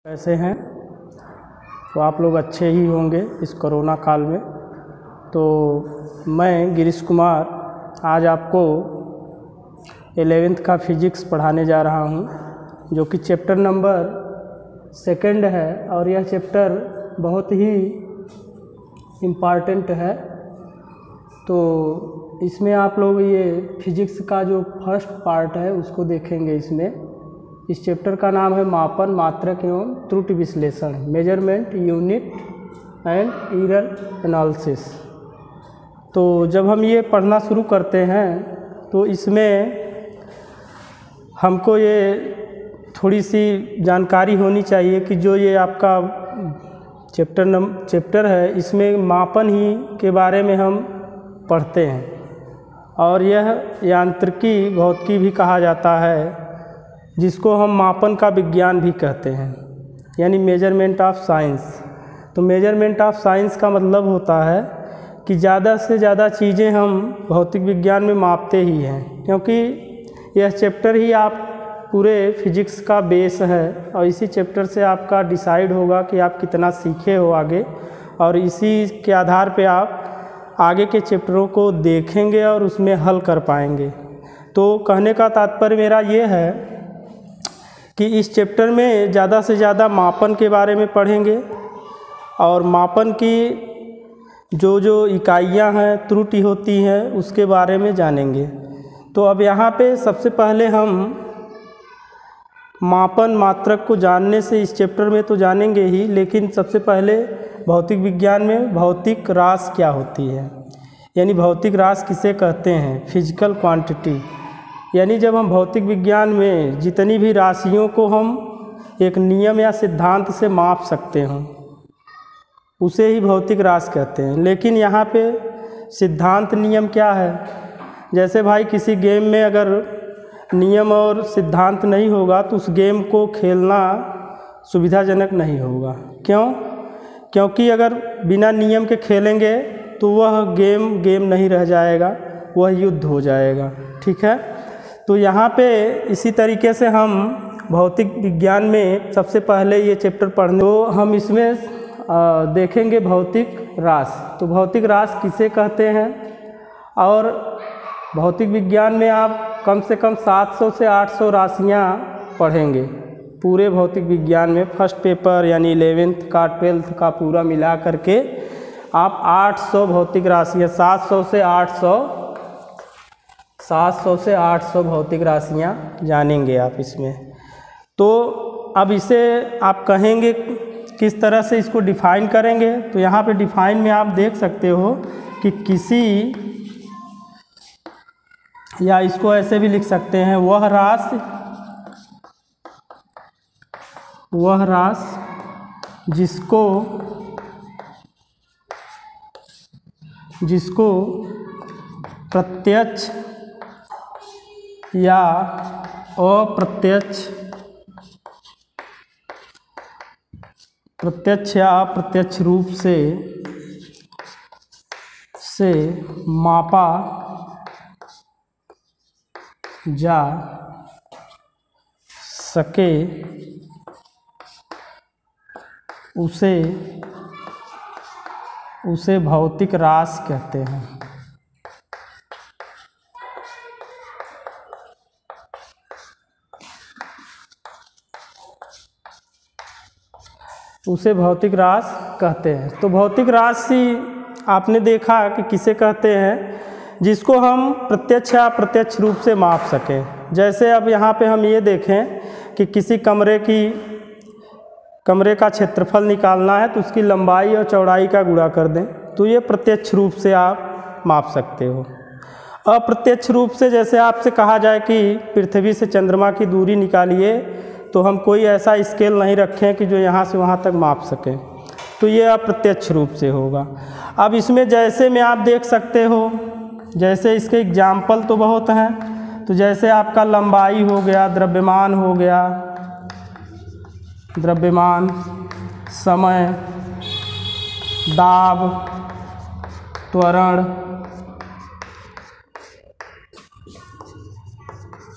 कैसे हैं? तो आप लोग अच्छे ही होंगे इस कोरोना काल में। तो मैं गिरीश कुमार आज आपको 11th का फिजिक्स पढ़ाने जा रहा हूं, जो कि चैप्टर नंबर 2 है और यह चैप्टर बहुत ही इम्पॉर्टेंट है। तो इसमें आप लोग ये फिजिक्स का जो फर्स्ट पार्ट है उसको देखेंगे। इस चैप्टर का नाम है मापन, मात्रक एवं त्रुटि विश्लेषण, measurement, unit and error analysis. तो जब हम ये पढ़ना शुरू करते हैं तो इसमें हमको ये थोड़ी सी जानकारी होनी चाहिए कि जो ये आपका चैप्टर है इसमें मापन ही के बारे में हम पढ़ते हैं, और यह यांत्रिकी भौतिकी भी कहा जाता है, जिसको हम मापन का विज्ञान भी कहते हैं, यानी मेजरमेंट ऑफ साइंस। तो मेजरमेंट ऑफ साइंस का मतलब होता है कि ज़्यादा से ज़्यादा चीज़ें हम भौतिक विज्ञान में मापते ही हैं, क्योंकि यह चैप्टर ही आप पूरे फिजिक्स का बेस है और इसी चैप्टर से आपका डिसाइड होगा कि आप कितना सीखे हो आगे, और इसी के आधार पे आप आगे के चैप्टरों को देखेंगे और उसमें हल कर पाएंगे। तो कहने का तात्पर्य मेरा ये है कि इस चैप्टर में ज़्यादा से ज़्यादा मापन के बारे में पढ़ेंगे और मापन की जो इकाइयाँ हैं, त्रुटि होती हैं, उसके बारे में जानेंगे। तो अब यहाँ पे सबसे पहले हम मापन मात्रक को जानने से इस चैप्टर में तो जानेंगे ही, लेकिन सबसे पहले भौतिक विज्ञान में भौतिक राशि क्या होती है, यानी भौतिक राशि किसे कहते हैं, फिजिकल क्वांटिटी। यानी जब हम भौतिक विज्ञान में जितनी भी राशियों को हम एक नियम या सिद्धांत से माप सकते हों उसे ही भौतिक राशि कहते हैं। लेकिन यहाँ पे सिद्धांत नियम क्या है? जैसे भाई किसी गेम में अगर नियम और सिद्धांत नहीं होगा तो उस गेम को खेलना सुविधाजनक नहीं होगा। क्यों? क्योंकि अगर बिना नियम के खेलेंगे तो वह गेम नहीं रह जाएगा, वह युद्ध हो जाएगा। ठीक है? तो यहाँ पे इसी तरीके से हम भौतिक विज्ञान में सबसे पहले ये चैप्टर पढ़ने, तो हम इसमें देखेंगे भौतिक राशि। तो भौतिक राशि किसे कहते हैं, और भौतिक विज्ञान में आप कम से कम 700 से 800 राशियाँ पढ़ेंगे पूरे भौतिक विज्ञान में। फर्स्ट पेपर यानी 11th का 12th का पूरा मिला करके आप 800 भौतिक राशियाँ, 700 से 800 भौतिक राशियाँ जानेंगे आप इसमें। तो अब इसे आप कहेंगे किस तरह से इसको डिफ़ाइन करेंगे। तो यहाँ पे डिफ़ाइन में आप देख सकते हो कि किसी, या इसको ऐसे भी लिख सकते हैं, वह राशि जिसको प्रत्यक्ष या अप्रत्यक्ष रूप से मापा जा सके उसे भौतिक राशि कहते हैं। उसे भौतिक राशि कहते हैं। तो भौतिक राशि आपने देखा कि किसे कहते हैं, जिसको हम प्रत्यक्ष या अप्रत्यक्ष रूप से माप सकें। जैसे अब यहाँ पे हम ये देखें कि किसी कमरे का क्षेत्रफल निकालना है तो उसकी लंबाई और चौड़ाई का गुणा कर दें, तो ये प्रत्यक्ष रूप से आप माप सकते हो। अप्रत्यक्ष रूप से जैसे आपसे कहा जाए कि पृथ्वी से चंद्रमा की दूरी निकालिए, तो हम कोई ऐसा स्केल नहीं रखें कि जो यहाँ से वहाँ तक माप सकें, तो ये अप्रत्यक्ष रूप से होगा। अब इसमें जैसे में आप देख सकते हो, जैसे इसके एग्जाम्पल तो बहुत हैं। तो जैसे आपका लंबाई हो गया, द्रव्यमान हो गया, समय, दाब, त्वरण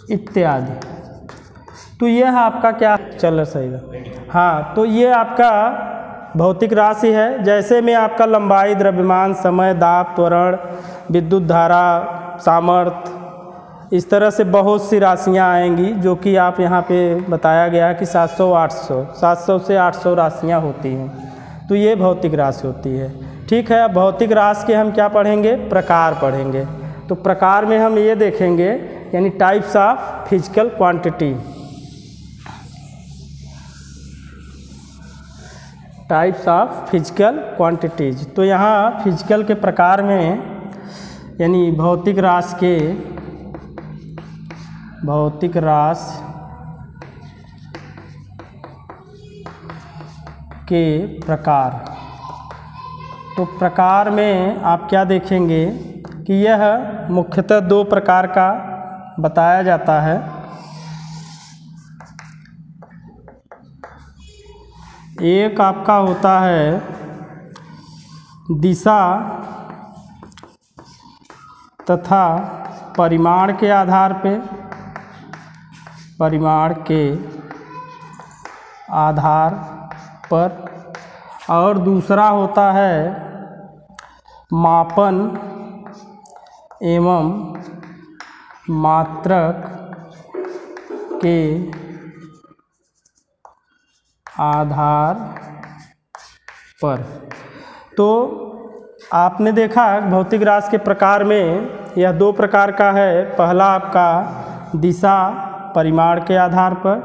इत्यादि। तो यह आपका क्या चल रहा, सही है। हाँ, तो ये आपका भौतिक राशि है। जैसे में आपका लंबाई, द्रव्यमान, समय, दाब, त्वरण, विद्युत धारा, सामर्थ्य, इस तरह से बहुत सी राशियाँ आएंगी, जो कि आप यहाँ पे बताया गया है कि 700 से 800 राशियाँ होती हैं। तो ये भौतिक राशि होती है। ठीक है, अब भौतिक राशि के हम क्या पढ़ेंगे? प्रकार पढ़ेंगे। तो प्रकार में हम ये देखेंगे, यानी types of physical quantity. Types of physical quantities. तो यहाँ फिजिकल के प्रकार में, यानी भौतिक राशि के प्रकार। तो प्रकार में आप क्या देखेंगे कि यह मुख्यतः 2 प्रकार का बताया जाता है। एक आपका होता है दिशा तथा परिमाण के आधार पर, और दूसरा होता है मापन एवं मात्रक के आधार पर। तो आपने देखा भौतिक राशि के प्रकार में यह 2 प्रकार का है। पहला आपका दिशा परिमाण के आधार पर,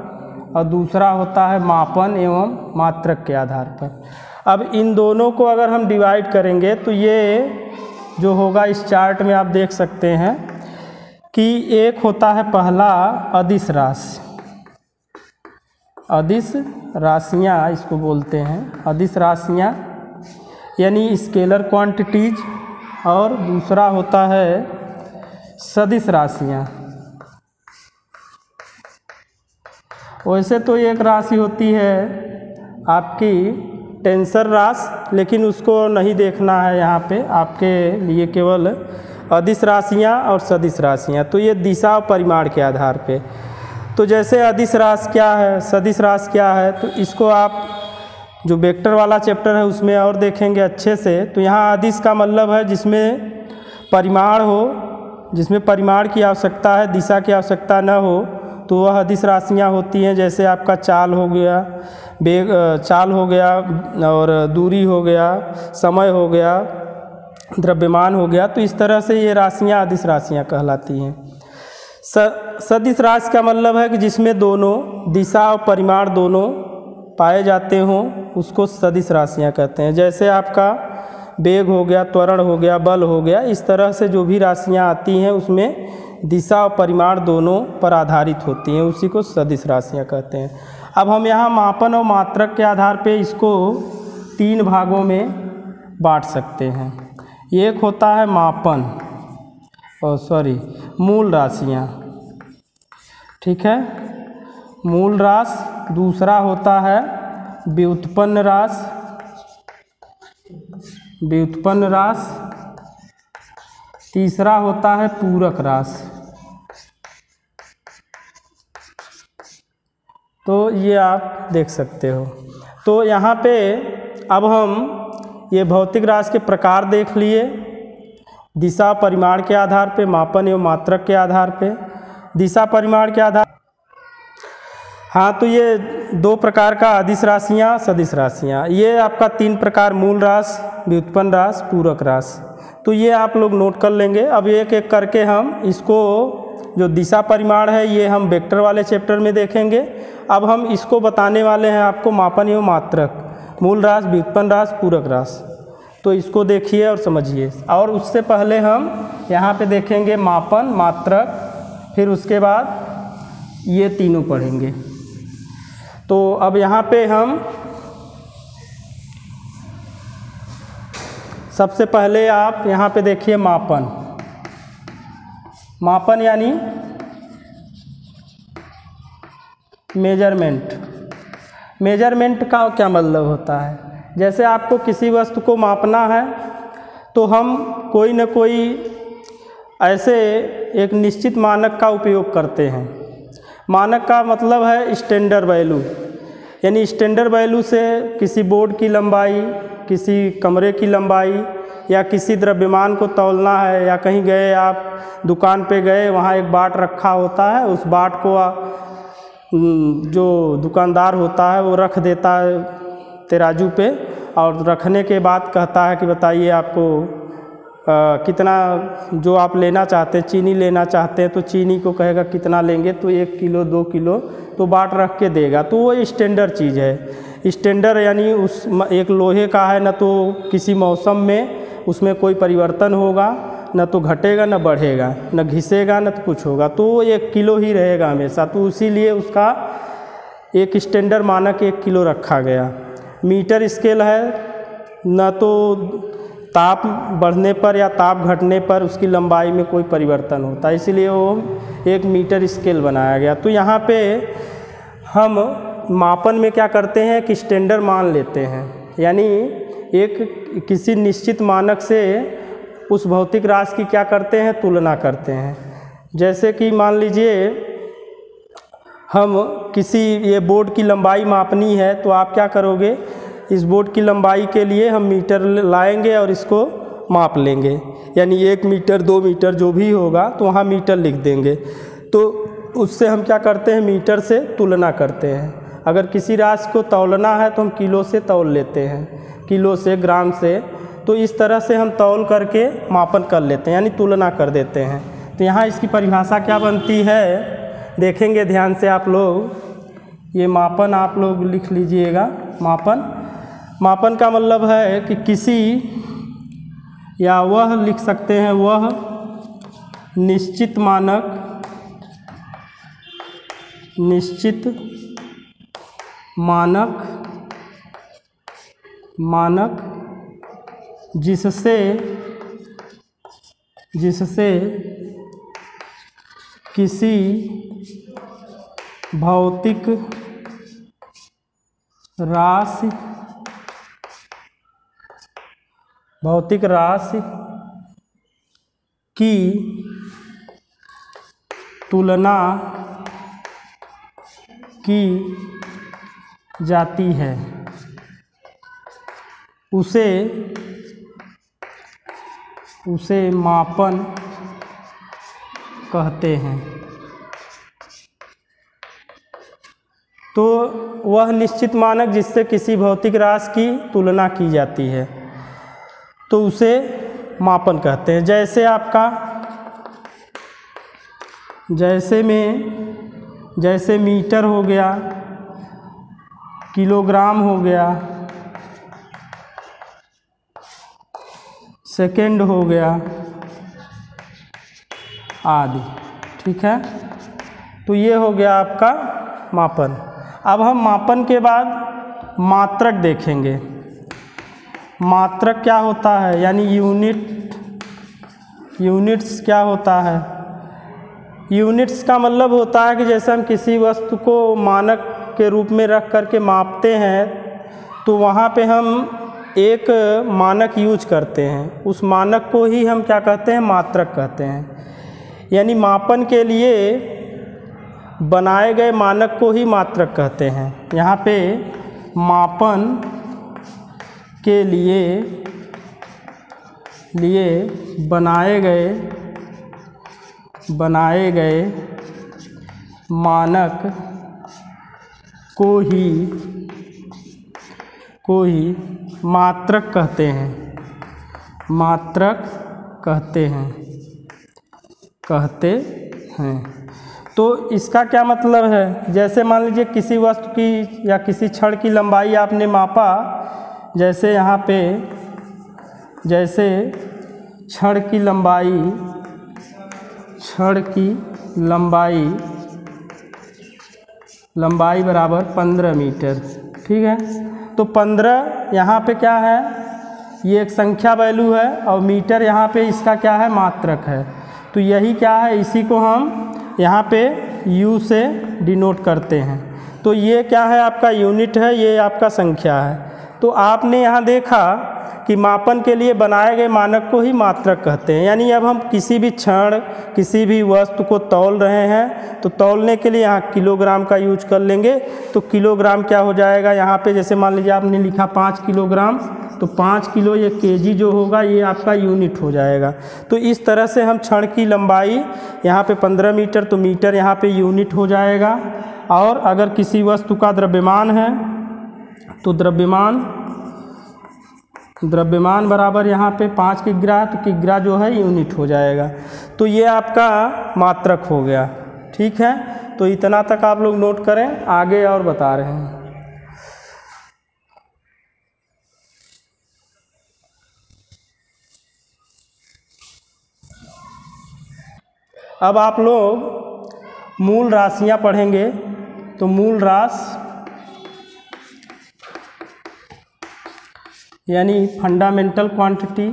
और दूसरा होता है मापन एवं मात्रक के आधार पर। अब इन दोनों को अगर हम डिवाइड करेंगे तो ये जो होगा, इस चार्ट में आप देख सकते हैं कि एक होता है पहला अदिश राशि। अदिश राशियाँ इसको बोलते हैं, अदिश राशियाँ यानी स्केलर क्वांटिटीज। और दूसरा होता है सदिश राशियाँ। वैसे तो एक राशि होती है आपकी टेंसर राशि, लेकिन उसको नहीं देखना है यहाँ पे आपके लिए, केवल अदिश राशियाँ और सदिश राशियाँ। तो ये दिशा और परिमाण के आधार पे। तो जैसे अदिश राशि क्या है, सदिश राशि क्या है, तो इसको आप जो वेक्टर वाला चैप्टर है उसमें और देखेंगे अच्छे से। तो यहाँ अदिश का मतलब है जिसमें परिमाण हो, जिसमें परिमाण की आवश्यकता है, दिशा की आवश्यकता न हो, तो वह अदिश राशियाँ होती हैं। जैसे आपका चाल हो गया, चाल हो गया, और दूरी हो गया, समय हो गया, द्रव्यमान हो गया। तो इस तरह से ये राशियाँ अदिश राशियाँ कहलाती हैं। सदिश राशि का मतलब है कि जिसमें दोनों दिशा और परिमाण दोनों पाए जाते हों, उसको सदिश राशियाँ कहते हैं। जैसे आपका वेग हो गया, त्वरण हो गया, बल हो गया, इस तरह से जो भी राशियाँ आती हैं उसमें दिशा और परिमाण दोनों पर आधारित होती हैं, उसी को सदिश राशियाँ कहते हैं। अब हम यहाँ मापन और मात्रक के आधार पे इसको 3 भागों में बांट सकते हैं। एक होता है मापन, मूल राशियाँ। ठीक है, मूल राशि। दूसरा होता है व्युत्पन्न राशि। तीसरा होता है पूरक राशि। तो ये आप देख सकते हो। तो यहाँ पे अब हम ये भौतिक राशि के प्रकार देख लिए, दिशा परिमाण के आधार पे, मापन एवं मात्रक के आधार पे। दिशा परिमाण के आधार, हाँ, तो ये 2 प्रकार का अदिश राशियाँ, सदिश राशियाँ। ये आपका 3 प्रकार, मूल राशि, व्युत्पन्न राशि, पूरक राशि। तो ये आप लोग नोट कर लेंगे। अब एक एक करके हम इसको, जो दिशा परिमाण है ये हम वेक्टर वाले चैप्टर में देखेंगे। अब हम इसको बताने वाले हैं आपको मापन एवं मात्रक, मूल राशि, व्युत्पन्न राशि, पूरक राशि। तो इसको देखिए और समझिए। और उससे पहले हम यहाँ पे देखेंगे मापन, मात्रक, फिर उसके बाद ये तीनों पढ़ेंगे। तो अब यहाँ पे हम सबसे पहले आप यहाँ पे देखिए मापन। मापन यानी मेजरमेंट। मेजरमेंट का क्या मतलब होता है? जैसे आपको किसी वस्तु को मापना है तो हम कोई न कोई ऐसे एक निश्चित मानक का उपयोग करते हैं। मानक का मतलब है स्टैंडर्ड वैल्यू, यानी स्टैंडर्ड वैल्यू से किसी बोर्ड की लंबाई, किसी कमरे की लंबाई या किसी द्रव्यमान को तौलना है, या कहीं गए आप दुकान पे गए, वहाँ एक बाट रखा होता है, उस बाट को जो दुकानदार होता है वो रख देता है तराजू पे, और रखने के बाद कहता है कि बताइए आपको कितना, जो आप लेना चाहते हैं, चीनी लेना चाहते हैं तो चीनी को कहेगा कितना लेंगे, तो 1 किलो 2 किलो, तो बाट रख के देगा। तो वो स्टैंडर्ड चीज़ है। स्टैंडर्ड यानी उस एक लोहे का है, न तो किसी मौसम में उसमें कोई परिवर्तन होगा, न तो घटेगा न बढ़ेगा, न घिसेगा न तो कुछ होगा, तो वो 1 किलो ही रहेगा हमेशा। तो इसीलिए उसका एक स्टैंडर्ड मानक 1 किलो रखा गया। मीटर स्केल है, न तो ताप बढ़ने पर या ताप घटने पर उसकी लंबाई में कोई परिवर्तन होता है, इसीलिए वो एक मीटर स्केल बनाया गया। तो यहाँ पे हम मापन में क्या करते हैं कि स्टैंडर्ड मान लेते हैं, यानी एक किसी निश्चित मानक से उस भौतिक राशि की क्या करते हैं, तुलना करते हैं। जैसे कि मान लीजिए हम किसी ये बोर्ड की लंबाई मापनी है, तो आप क्या करोगे, इस बोर्ड की लंबाई के लिए हम मीटर लाएंगे और इसको माप लेंगे, यानी 1 मीटर 2 मीटर जो भी होगा तो वहाँ मीटर लिख देंगे। तो उससे हम क्या करते हैं, मीटर से तुलना करते हैं। अगर किसी राशि को तौलना है तो हम किलो से तौल लेते हैं, किलो से, ग्राम से, तो इस तरह से हम तौल करके मापन कर लेते हैं, यानी तुलना कर देते हैं। तो यहाँ इसकी परिभाषा क्या बनती है, देखेंगे ध्यान से आप लोग। ये मापन आप लोग लिख लीजिएगा। मापन का मतलब है कि किसी, या वह लिख सकते हैं, वह निश्चित मानक जिससे किसी भौतिक राशि की तुलना की जाती है, उसे मापन कहते हैं। तो वह निश्चित मानक जिससे किसी भौतिक राशि की तुलना की जाती है, तो उसे मापन कहते हैं। जैसे मीटर हो गया, किलोग्राम हो गया, सेकंड हो गया आदि, ठीक है। तो ये हो गया आपका मापन। अब हम मापन के बाद मात्रक देखेंगे। मात्रक क्या होता है, यानी यूनिट्स क्या होता है। यूनिट्स का मतलब होता है कि जैसे हम किसी वस्तु को मानक के रूप में रख करके मापते हैं, तो वहाँ पे हम एक मानक यूज करते हैं, उस मानक को ही हम क्या कहते हैं, मात्रक कहते हैं। यानी मापन के लिए बनाए गए मानक को ही मात्रक कहते हैं। यहाँ पे मापन के लिए बनाए गए मानक को ही मात्रक कहते हैं। तो इसका क्या मतलब है, जैसे मान लीजिए किसी वस्तु की या किसी छड़ की लंबाई आपने मापा, जैसे यहाँ पे छड़ की लंबाई बराबर 15 मीटर, ठीक है। तो 15 यहाँ पे क्या है, ये एक संख्या वैल्यू है, और मीटर यहाँ पे इसका क्या है, मात्रक है। तो यही क्या है, इसी को हम यहाँ पे U से डिनोट करते हैं। तो ये क्या है, आपका यूनिट है, ये आपका संख्या है। तो आपने यहाँ देखा कि मापन के लिए बनाए गए मानक को ही मात्रक कहते हैं। यानी अब हम किसी भी क्षण किसी भी वस्तु को तौल रहे हैं तो तौलने के लिए यहाँ किलोग्राम का यूज कर लेंगे। तो किलोग्राम क्या हो जाएगा यहाँ पे, जैसे मान लीजिए आपने लिखा 5 किलोग्राम, तो 5 किलो ये केजी जो होगा ये आपका यूनिट हो जाएगा। तो इस तरह से हम क्षण की लंबाई यहाँ पे 15 मीटर, तो मीटर यहाँ पे यूनिट हो जाएगा। और अगर किसी वस्तु का द्रव्यमान है तो द्रव्यमान बराबर यहाँ पे 5 किग्रा, तो किग्रा जो है यूनिट हो जाएगा। तो ये आपका मात्रक हो गया। ठीक है, तो इतना तक आप लोग नोट करें, आगे और बता रहे हैं। अब आप लोग मूल राशियाँ पढ़ेंगे। तो मूल राशि यानी फंडामेंटल क्वांटिटी,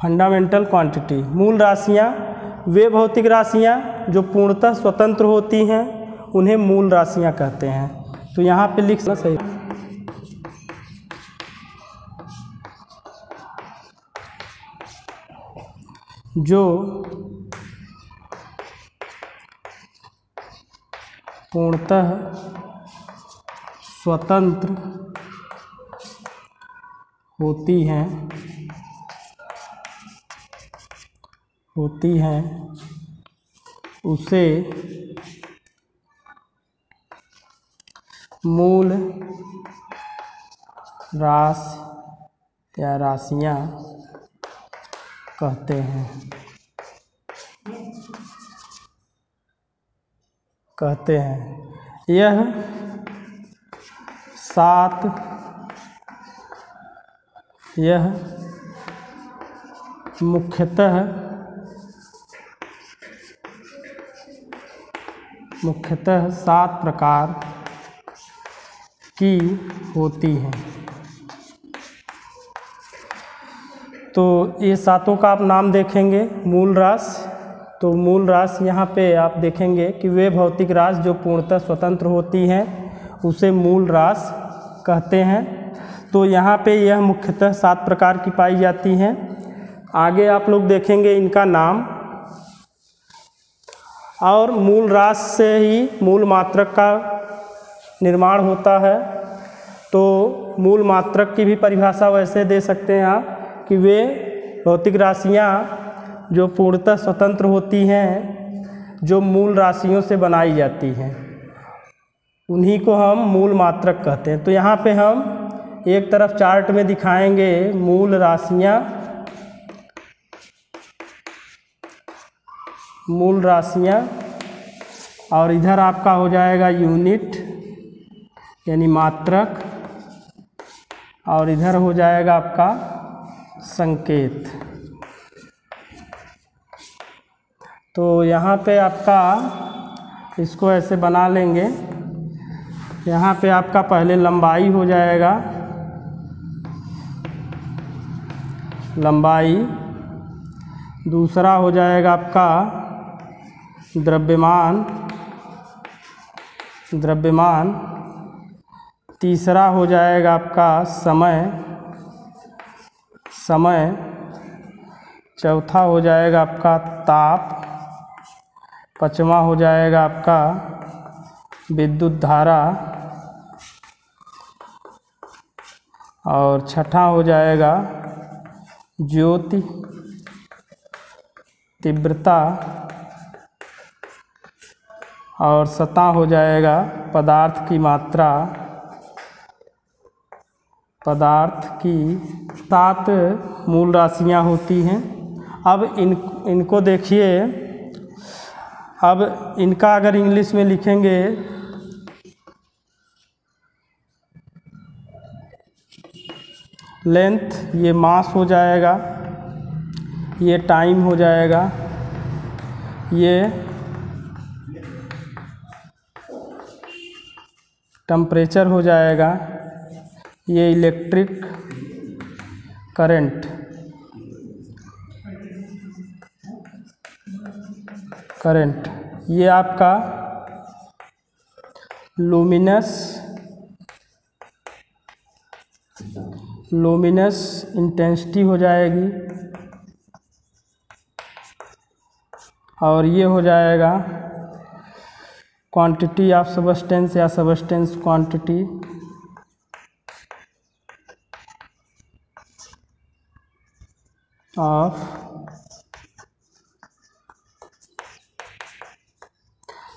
फंडामेंटल क्वांटिटी मूल राशियाँ वे भौतिक राशियाँ जो पूर्णतः स्वतंत्र होती हैं उन्हें मूल राशियाँ कहते हैं। तो यहाँ पे लिखना सही, जो पूर्णतः स्वतंत्र होती हैं उसे मूल राशि या राशियाँ कहते हैं। यह 7 मुख्यतः 7 प्रकार की होती हैं। तो ये सातों का आप नाम देखेंगे मूल राशि। तो मूल राशि यहाँ पे आप देखेंगे कि वे भौतिक राशि जो पूर्णतः स्वतंत्र होती हैं उसे मूल राशि कहते हैं। तो यहाँ पे यह मुख्यतः 7 प्रकार की पाई जाती हैं। आगे आप लोग देखेंगे इनका नाम। और मूल राशि से ही मूल मात्रक का निर्माण होता है। तो मूल मात्रक की भी परिभाषा वैसे दे सकते हैं आप कि वे भौतिक राशियाँ जो पूर्णतः स्वतंत्र होती हैं, जो मूल राशियों से बनाई जाती हैं, उन्हीं को हम मूल मात्रक कहते हैं। तो यहाँ पे हम एक तरफ चार्ट में दिखाएंगे मूल राशियाँ और इधर आपका हो जाएगा यूनिट यानी मात्रक, और इधर हो जाएगा आपका संकेत। तो यहाँ पे आपका इसको ऐसे बना लेंगे। यहाँ पे आपका पहले लंबाई हो जाएगा, लंबाई। दूसरा हो जाएगा आपका द्रव्यमान। तीसरा हो जाएगा आपका समय। चौथा हो जाएगा आपका ताप। पाँचवा हो जाएगा आपका विद्युत धारा। और छठा हो जाएगा ज्योति तीव्रता। और सातवां हो जाएगा पदार्थ की मात्रा। पदार्थ की 7 मूल राशियाँ होती हैं। अब इनको देखिए। अब इनका अगर इंग्लिश में लिखेंगे लेंथ, ये मास हो जाएगा, ये टाइम हो जाएगा, ये टेम्परेचर हो जाएगा, ये इलेक्ट्रिक करंट करंट, ये आपका लुमिनस इंटेंसिटी हो जाएगी, और ये हो जाएगा क्वांटिटी ऑफ सबस्टेंस या सबस्टेंस क्वांटिटी ऑफ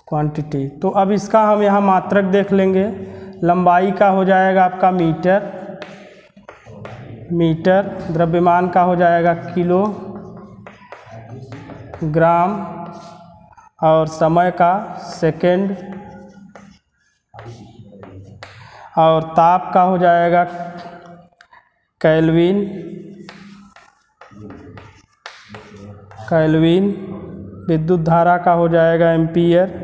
क्वांटिटी। तो अब इसका हम यहाँ मात्रक देख लेंगे। लंबाई का हो जाएगा आपका मीटर, द्रव्यमान का हो जाएगा किलो ग्राम, और समय का सेकंड, और ताप का हो जाएगा केल्विन, विद्युत धारा का हो जाएगा एम्पीयर,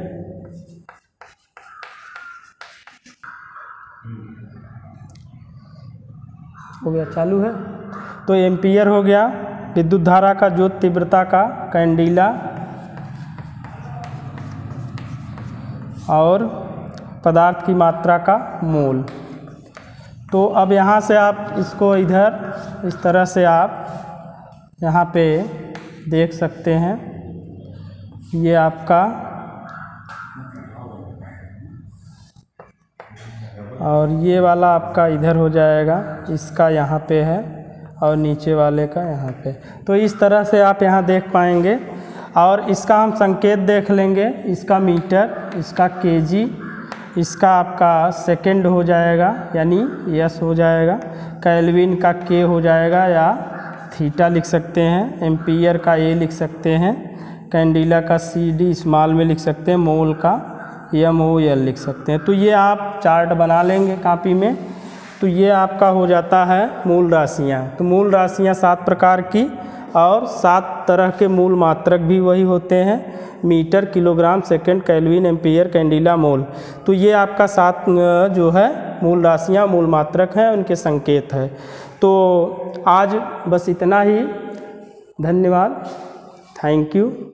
हो गया, चालू है। तो एम्पीयर हो गया विद्युत धारा का जो तीव्रता का कैंडिला, और पदार्थ की मात्रा का मोल। तो अब यहाँ से आप इसको इधर इस तरह से आप यहाँ पे देख सकते हैं। ये आपका, और ये वाला आपका इधर हो जाएगा, इसका यहाँ पे है, और नीचे वाले का यहाँ पे। तो इस तरह से आप यहाँ देख पाएंगे। और इसका हम संकेत देख लेंगे, इसका मीटर, इसका केजी, इसका आपका सेकंड हो जाएगा यानी यस हो जाएगा, केल्विन का के हो जाएगा या थीटा लिख सकते हैं, एम्पीयर का ए लिख सकते हैं, कैंडिला का सी डी स्मॉल में लिख सकते हैं, मोल का MOL लिख सकते हैं। तो ये आप चार्ट बना लेंगे कॉपी में। तो ये आपका हो जाता है मूल राशियाँ। तो मूल राशियाँ 7 प्रकार की, और 7 तरह के मूल मात्रक भी वही होते हैं, metre, kilogram, second, kelvin, ampere, candela, mole. तो ये आपका 7 जो है मूल राशियाँ, मूल मात्रक हैं, उनके संकेत है। तो आज बस इतना ही। धन्यवाद, थैंक यू।